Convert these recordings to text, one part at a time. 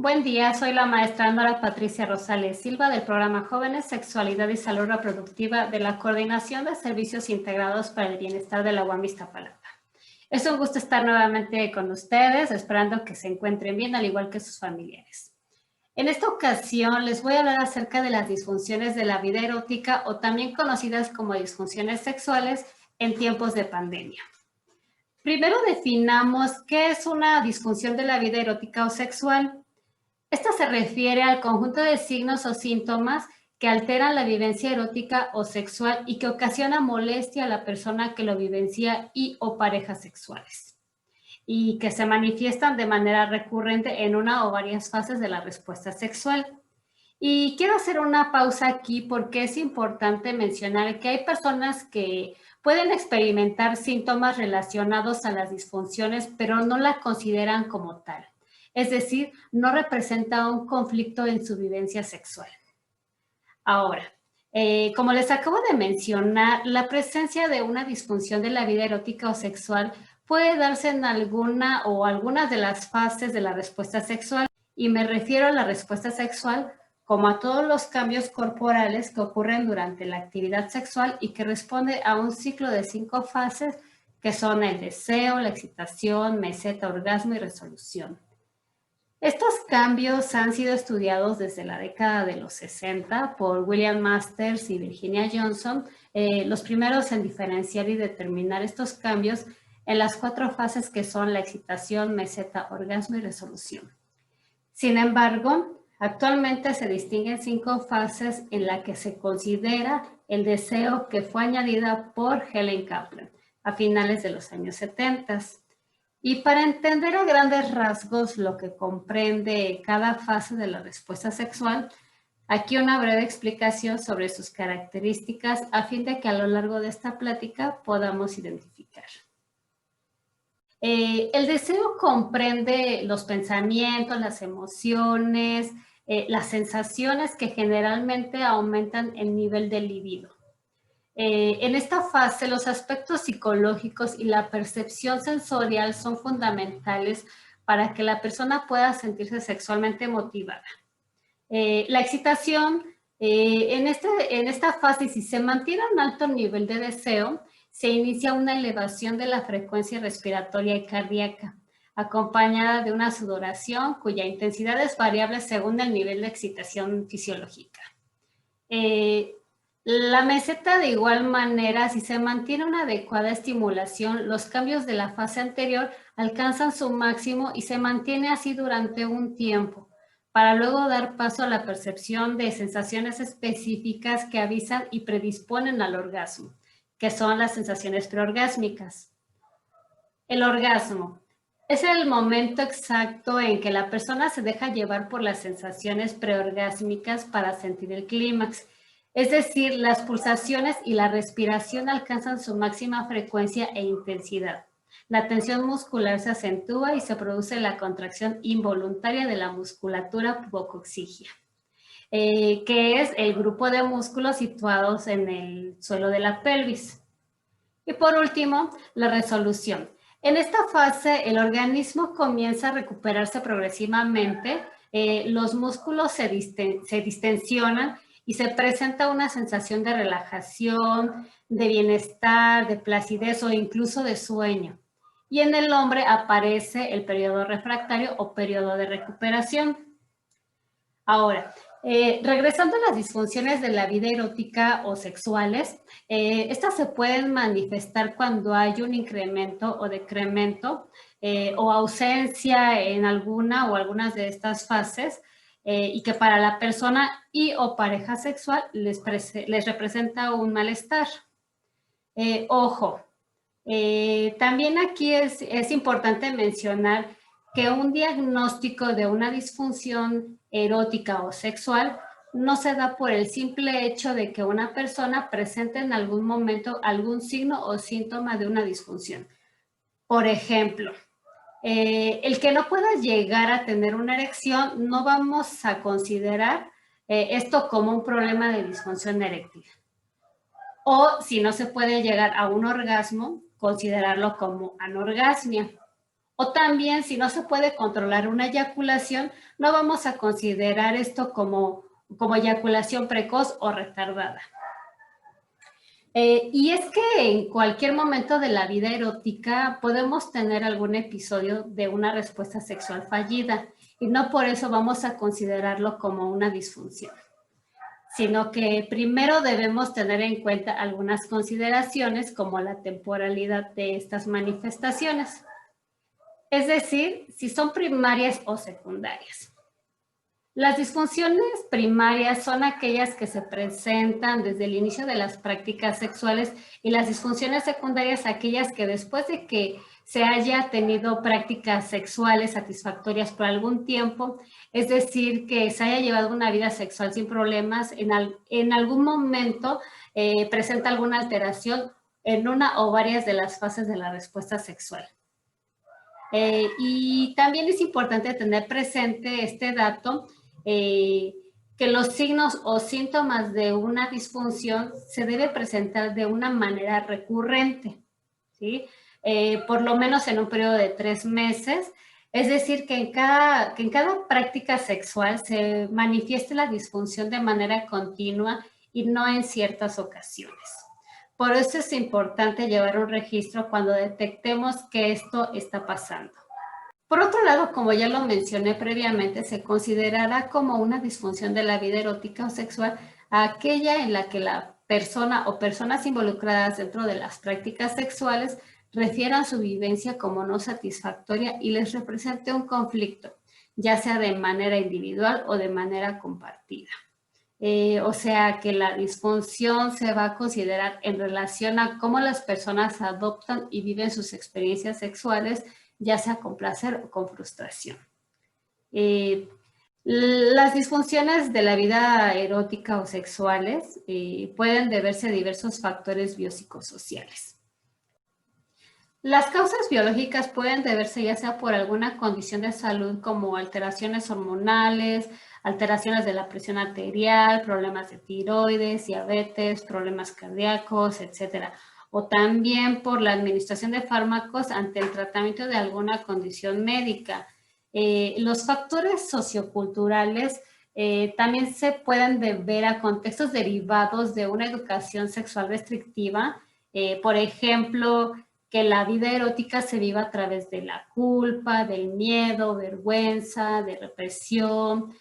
Buen día, soy la maestra Nora Patricia Rosales Silva del programa Jóvenes, Sexualidad y Salud Reproductiva de la Coordinación de Servicios Integrados para el Bienestar de la UAM Iztapalapa. Es un gusto estar nuevamente con ustedes, esperando que se encuentren bien, al igual que sus familiares. En esta ocasión les voy a hablar acerca de las disfunciones de la vida erótica o también conocidas como disfunciones sexuales en tiempos de pandemia. Primero definamos qué es una disfunción de la vida erótica o sexual. Esta se refiere al conjunto de signos o síntomas que alteran la vivencia erótica o sexual y que ocasiona molestia a la persona que lo vivencia y o parejas sexuales, y que se manifiestan de manera recurrente en una o varias fases de la respuesta sexual. Y quiero hacer una pausa aquí porque es importante mencionar que hay personas que pueden experimentar síntomas relacionados a las disfunciones, pero no la consideran como tal. Es decir, no representa un conflicto en su vivencia sexual. Ahora, como les acabo de mencionar, la presencia de una disfunción de la vida erótica o sexual puede darse en alguna o algunas de las fases de la respuesta sexual, y me refiero a la respuesta sexual como a todos los cambios corporales que ocurren durante la actividad sexual y que responde a un ciclo de 5 fases que son el deseo, la excitación, meseta, orgasmo y resolución. Estos cambios han sido estudiados desde la década de los 60 por William Masters y Virginia Johnson, los primeros en diferenciar y determinar estos cambios en las 4 fases que son la excitación, meseta, orgasmo y resolución. Sin embargo, actualmente se distinguen 5 fases en las que se considera el deseo, que fue añadida por Helen Kaplan a finales de los años 70. Y para entender a grandes rasgos lo que comprende cada fase de la respuesta sexual, aquí una breve explicación sobre sus características a fin de que a lo largo de esta plática podamos identificar. El deseo comprende los pensamientos, las emociones, las sensaciones que generalmente aumentan el nivel de libido. En esta fase, los aspectos psicológicos y la percepción sensorial son fundamentales para que la persona pueda sentirse sexualmente motivada. La excitación, en esta fase, si se mantiene un alto nivel de deseo, se inicia una elevación de la frecuencia respiratoria y cardíaca, acompañada de una sudoración cuya intensidad es variable según el nivel de excitación fisiológica. La meseta, de igual manera, si se mantiene una adecuada estimulación, los cambios de la fase anterior alcanzan su máximo y se mantiene así durante un tiempo, para luego dar paso a la percepción de sensaciones específicas que avisan y predisponen al orgasmo, que son las sensaciones preorgásmicas. El orgasmo es el momento exacto en que la persona se deja llevar por las sensaciones preorgásmicas para sentir el clímax. Es decir, las pulsaciones y la respiración alcanzan su máxima frecuencia e intensidad. La tensión muscular se acentúa y se produce la contracción involuntaria de la musculatura pubococcígea, que es el grupo de músculos situados en el suelo de la pelvis. Y por último, la resolución. En esta fase, el organismo comienza a recuperarse progresivamente, los músculos se distensionan y se presenta una sensación de relajación, de bienestar, de placidez o incluso de sueño. Y en el hombre aparece el periodo refractario o periodo de recuperación. Ahora, regresando a las disfunciones de la vida erótica o sexuales, estas se pueden manifestar cuando hay un incremento o decremento o ausencia en alguna o algunas de estas fases, y que para la persona y o pareja sexual les representa un malestar. Ojo, también aquí es importante mencionar que un diagnóstico de una disfunción erótica o sexual no se da por el simple hecho de que una persona presente en algún momento algún signo o síntoma de una disfunción. Por ejemplo, el que no pueda llegar a tener una erección, no vamos a considerar esto como un problema de disfunción eréctil. O si no se puede llegar a un orgasmo, considerarlo como anorgasmia. O también, si no se puede controlar una eyaculación, no vamos a considerar esto como eyaculación precoz o retardada. Y es que en cualquier momento de la vida erótica podemos tener algún episodio de una respuesta sexual fallida y no por eso vamos a considerarlo como una disfunción, sino que primero debemos tener en cuenta algunas consideraciones como la temporalidad de estas manifestaciones, es decir, si son primarias o secundarias. Las disfunciones primarias son aquellas que se presentan desde el inicio de las prácticas sexuales y las disfunciones secundarias aquellas que después de que se haya tenido prácticas sexuales satisfactorias por algún tiempo, es decir, que se haya llevado una vida sexual sin problemas, en algún momento presenta alguna alteración en una o varias de las fases de la respuesta sexual. Y también es importante tener presente este dato, que los signos o síntomas de una disfunción se debe presentar de una manera recurrente, ¿sí? Por lo menos en un periodo de 3 meses, es decir, que en cada práctica sexual se manifieste la disfunción de manera continua y no en ciertas ocasiones. Por eso es importante llevar un registro cuando detectemos que esto está pasando. Por otro lado, como ya lo mencioné previamente, se considerará como una disfunción de la vida erótica o sexual aquella en la que la persona o personas involucradas dentro de las prácticas sexuales refieran su vivencia como no satisfactoria y les represente un conflicto, ya sea de manera individual o de manera compartida. O sea que la disfunción se va a considerar en relación a cómo las personas adoptan y viven sus experiencias sexuales, ya sea con placer o con frustración. Las disfunciones de la vida erótica o sexuales pueden deberse a diversos factores biopsicosociales. Las causas biológicas pueden deberse ya sea por alguna condición de salud como alteraciones hormonales, alteraciones de la presión arterial, problemas de tiroides, diabetes, problemas cardíacos, etc. O también por la administración de fármacos ante el tratamiento de alguna condición médica. Los factores socioculturales también se pueden deber a contextos derivados de una educación sexual restrictiva, por ejemplo, que la vida erótica se viva a través de la culpa, del miedo, vergüenza, de represión,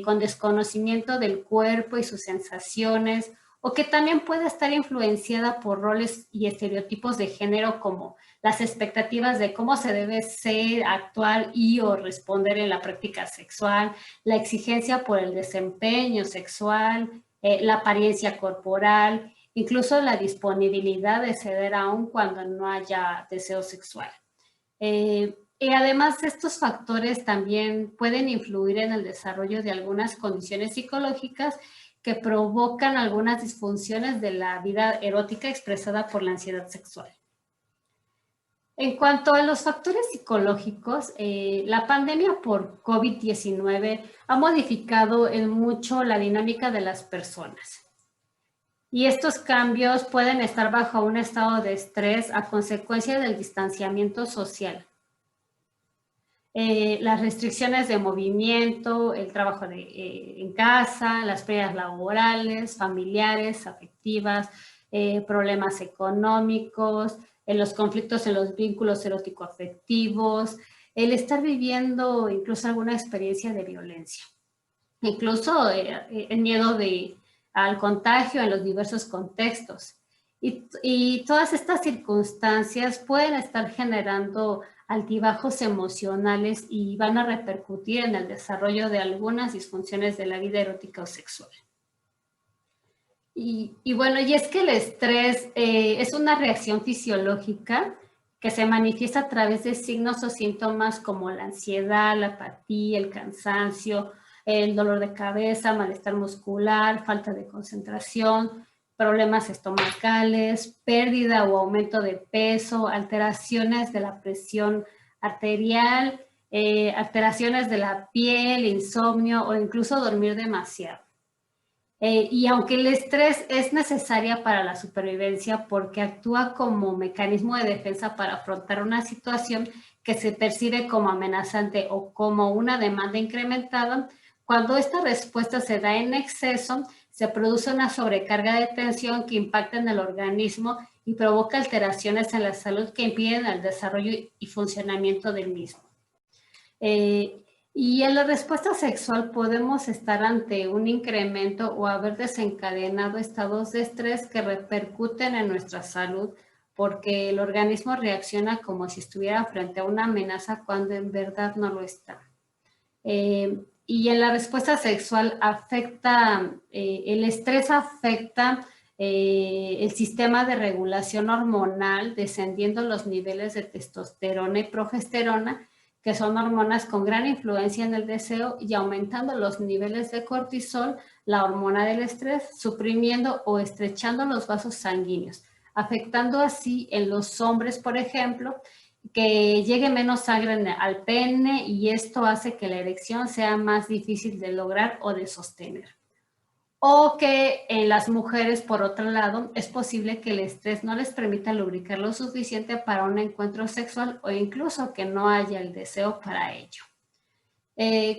con desconocimiento del cuerpo y sus sensaciones, o que también puede estar influenciada por roles y estereotipos de género como las expectativas de cómo se debe ser, actuar y o responder en la práctica sexual, la exigencia por el desempeño sexual, la apariencia corporal, incluso la disponibilidad de ceder aún cuando no haya deseo sexual. Y además estos factores también pueden influir en el desarrollo de algunas condiciones psicológicas que provocan algunas disfunciones de la vida erótica expresada por la ansiedad sexual. En cuanto a los factores psicológicos, la pandemia por COVID-19 ha modificado en mucho la dinámica de las personas. Y estos cambios pueden estar bajo un estado de estrés a consecuencia del distanciamiento social. Las restricciones de movimiento, el trabajo en casa, las pérdidas laborales, familiares, afectivas, problemas económicos, los conflictos en los vínculos erótico-afectivos, el estar viviendo incluso alguna experiencia de violencia, incluso el miedo al contagio en los diversos contextos. Y todas estas circunstancias pueden estar generando altibajos emocionales y van a repercutir en el desarrollo de algunas disfunciones de la vida erótica o sexual. Y bueno, y es que el estrés es una reacción fisiológica que se manifiesta a través de signos o síntomas como la ansiedad, la apatía, el cansancio, el dolor de cabeza, malestar muscular, falta de concentración, problemas estomacales, pérdida o aumento de peso, alteraciones de la presión arterial, alteraciones de la piel, insomnio o incluso dormir demasiado. Y aunque el estrés es necesaria para la supervivencia porque actúa como mecanismo de defensa para afrontar una situación que se percibe como amenazante o como una demanda incrementada, cuando esta respuesta se da en exceso, se produce una sobrecarga de tensión que impacta en el organismo y provoca alteraciones en la salud que impiden el desarrollo y funcionamiento del mismo. Y en la respuesta sexual podemos estar ante un incremento o haber desencadenado estados de estrés que repercuten en nuestra salud porque el organismo reacciona como si estuviera frente a una amenaza cuando en verdad no lo está. Y en la respuesta sexual el estrés afecta el sistema de regulación hormonal, descendiendo los niveles de testosterona y progesterona, que son hormonas con gran influencia en el deseo, y aumentando los niveles de cortisol, la hormona del estrés, suprimiendo o estrechando los vasos sanguíneos, afectando así en los hombres, por ejemplo, que llegue menos sangre al pene, y esto hace que la erección sea más difícil de lograr o de sostener. O que en las mujeres, por otro lado, es posible que el estrés no les permita lubricar lo suficiente para un encuentro sexual o incluso que no haya el deseo para ello.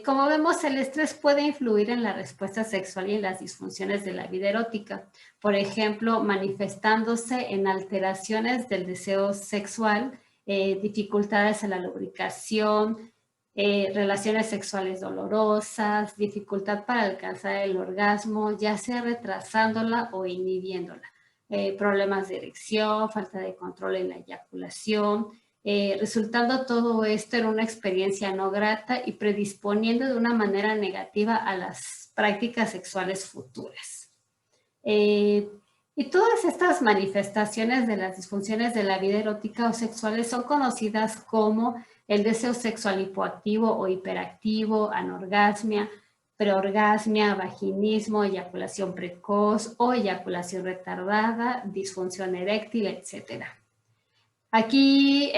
Como vemos, el estrés puede influir en la respuesta sexual y en las disfunciones de la vida erótica. Por ejemplo, manifestándose en alteraciones del deseo sexual, dificultades en la lubricación, relaciones sexuales dolorosas, dificultad para alcanzar el orgasmo, ya sea retrasándola o inhibiéndola, problemas de erección, falta de control en la eyaculación, resultando todo esto en una experiencia no grata y predisponiendo de una manera negativa a las prácticas sexuales futuras. Y todas estas manifestaciones de las disfunciones de la vida erótica o sexuales son conocidas como el deseo sexual hipoactivo o hiperactivo, anorgasmia, preorgasmia, vaginismo, eyaculación precoz o eyaculación retardada, disfunción eréctil, etc. Aquí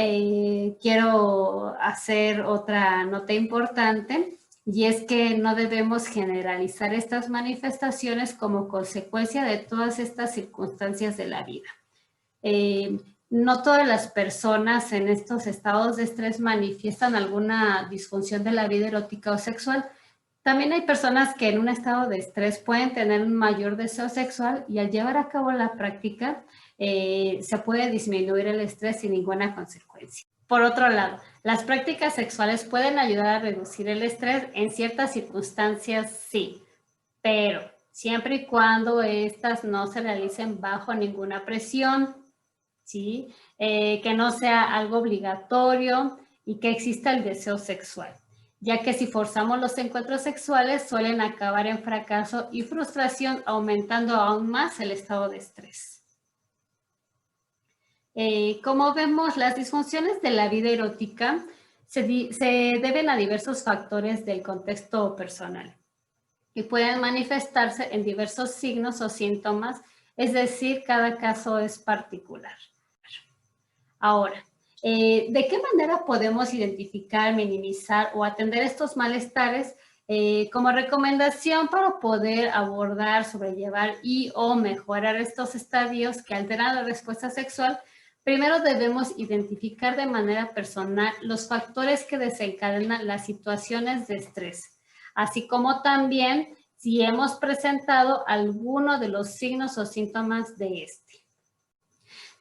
quiero hacer otra nota importante, y es que no debemos generalizar estas manifestaciones como consecuencia de todas estas circunstancias de la vida. No todas las personas en estos estados de estrés manifiestan alguna disfunción de la vida erótica o sexual. También hay personas que en un estado de estrés pueden tener un mayor deseo sexual, y al llevar a cabo la práctica se puede disminuir el estrés sin ninguna consecuencia. Por otro lado, las prácticas sexuales pueden ayudar a reducir el estrés en ciertas circunstancias, sí, pero siempre y cuando estas no se realicen bajo ninguna presión, ¿sí? Que no sea algo obligatorio y que exista el deseo sexual, ya que si forzamos los encuentros sexuales suelen acabar en fracaso y frustración, aumentando aún más el estado de estrés. Como vemos, las disfunciones de la vida erótica se deben a diversos factores del contexto personal y pueden manifestarse en diversos signos o síntomas, es decir, cada caso es particular. Ahora, ¿de qué manera podemos identificar, minimizar o atender estos malestares? Como recomendación para poder abordar, sobrellevar y o mejorar estos estadios que alteran la respuesta sexual, primero debemos identificar de manera personal los factores que desencadenan las situaciones de estrés, así como también si hemos presentado alguno de los signos o síntomas de este.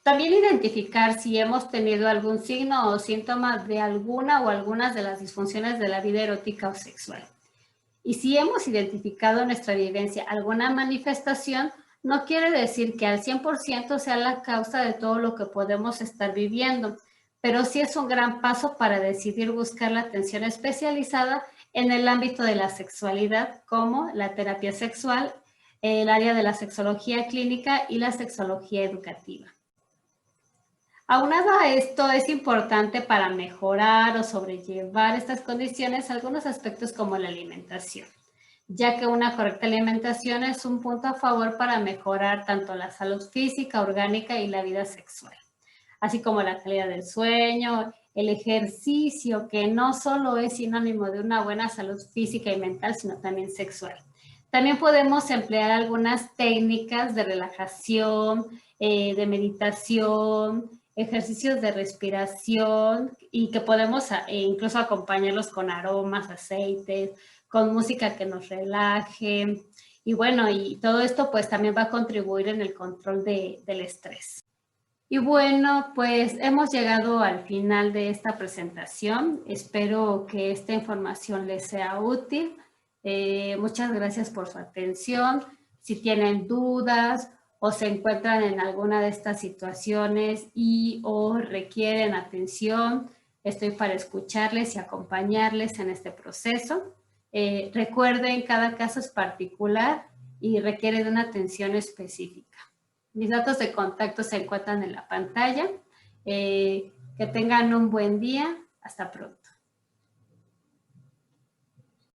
También identificar si hemos tenido algún signo o síntoma de alguna o algunas de las disfunciones de la vida erótica o sexual. Y si hemos identificado en nuestra vivencia alguna manifestación, no quiere decir que al 100% sea la causa de todo lo que podemos estar viviendo, pero sí es un gran paso para decidir buscar la atención especializada en el ámbito de la sexualidad, como la terapia sexual, el área de la sexología clínica y la sexología educativa. Aunado a esto, es importante para mejorar o sobrellevar estas condiciones algunos aspectos como la alimentación, ya que una correcta alimentación es un punto a favor para mejorar tanto la salud física, orgánica y la vida sexual, así como la calidad del sueño, el ejercicio, que no solo es sinónimo de una buena salud física y mental, sino también sexual. También podemos emplear algunas técnicas de relajación, de meditación, ejercicios de respiración y que podemos incluso acompañarlos con aromas, aceites, con música que nos relaje. Y bueno, y todo esto pues también va a contribuir en el control del estrés. Y bueno, pues hemos llegado al final de esta presentación. Espero que esta información les sea útil. Muchas gracias por su atención. Si tienen dudas o se encuentran en alguna de estas situaciones y o requieren atención, estoy para escucharles y acompañarles en este proceso. Recuerden, cada caso es particular y requiere de una atención específica. Mis datos de contacto se encuentran en la pantalla. Que tengan un buen día. Hasta pronto.